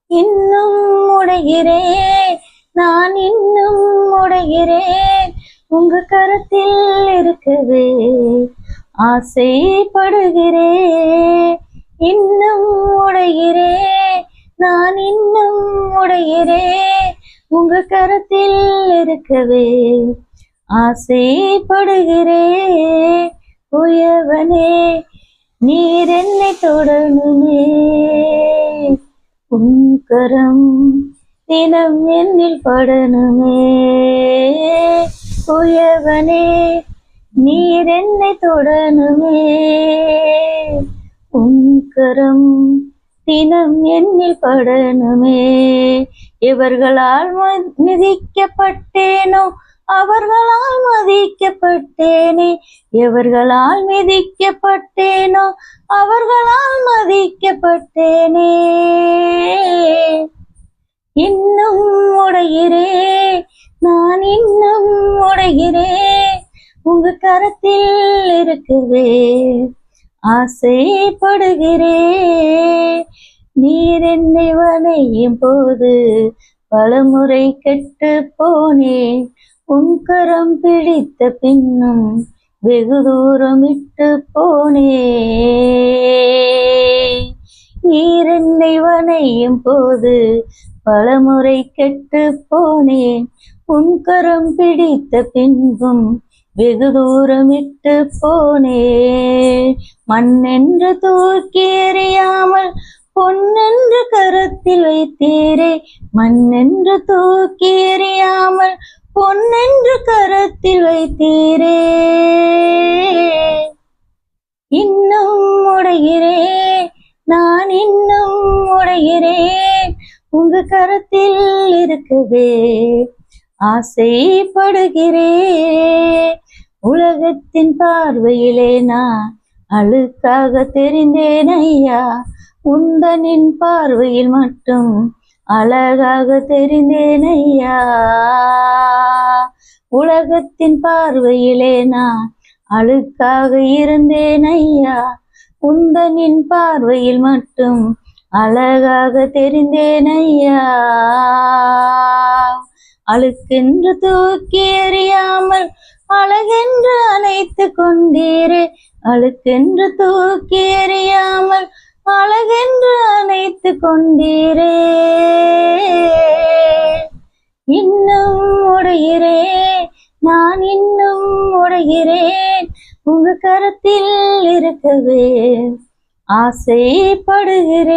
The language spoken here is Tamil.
இன்னும் உடைகிறேன், நான் இன்னும் உடைகிறேன், உங்க கரத்தில் இருக்கவே ஆசைப்படுகிறேன். இன்னும் உடைகிறேன், நான் இன்னும் உடைகிறேன், உங்க கரத்தில் இருக்கவே ஆசைப்படுகிறேன். உயவனே நீர் என்னை தொடணுமே, உன் கரம் தினம் என்னில் படணுமே. உயவனே நீர் என்னை தொடணுமே, உன் கரம் தினம் என்னில் படணுமே. எவர்களால் மிதிக்கப்பட்டேனோ அவர்களால் மதிக்கப்பட்டேனே, எவர்களால் மிதிக்கப்பட்டேனோ அவர்களால் மதிக்கப்பட்டேனே. இன்னும் உடைகிறேன், நான் இன்னும் உடைகிறேன், உங்க கரத்தில் இருக்கவே ஆசைப்படுகிறேன். நீர் என்னை வணையும் போது பலமுறை கெட்டு போனேன், உன் கரம் பிடித்த பின்னும் வெகு தூரம் விட்டு போனேன். நீர் என்னை வணையும் போது பலமுறை கெட்டு போனேன், உன் கரம் பிடித்த பின்பும் வெகு தூரம் விட்டு போனேன். மண்ணென்று தூக்கி எறியாமல் பொன்னென்று கரத்தில் வைத்தீரே, மண்ணென்று தூக்கி எறியாமல் பொன்னென்று கரத்தில் வைத்தீரே. இன்னும் உடைகிறேன், நான் இன்னும் உடைகிறேன், உங்க கரத்தில் இருக்கவே ஆசைப்படுகிறேன். உலகத்தின் பார்வையிலே நான் அழுக்காக தெரிந்தேன் ஐயா, உந்தனின் பார்வையில் மட்டும் அழகாக தெரிந்தேன் ஐயா. உலகத்தின் பார்வையிலே நான் அழுக்காக இருந்தேன் ஐயா, உந்தனின் பார்வையில் மட்டும் அழகாக தெரிந்தேன் ஐயா. அழுக்கென்று தூக்கி எறியாமல் அழகென்று அணைத்து கொண்டீரே, அழுக்கென்று தூக்கி எறியாமல் அழகென்று அணைத்து கொண்டீரே. இன்னும் உடைகிறேன், நான் இன்னும் உடைகிறேன், உங்க கரத்தில் இருக்கவே ஆசைப்படுகிறேன்.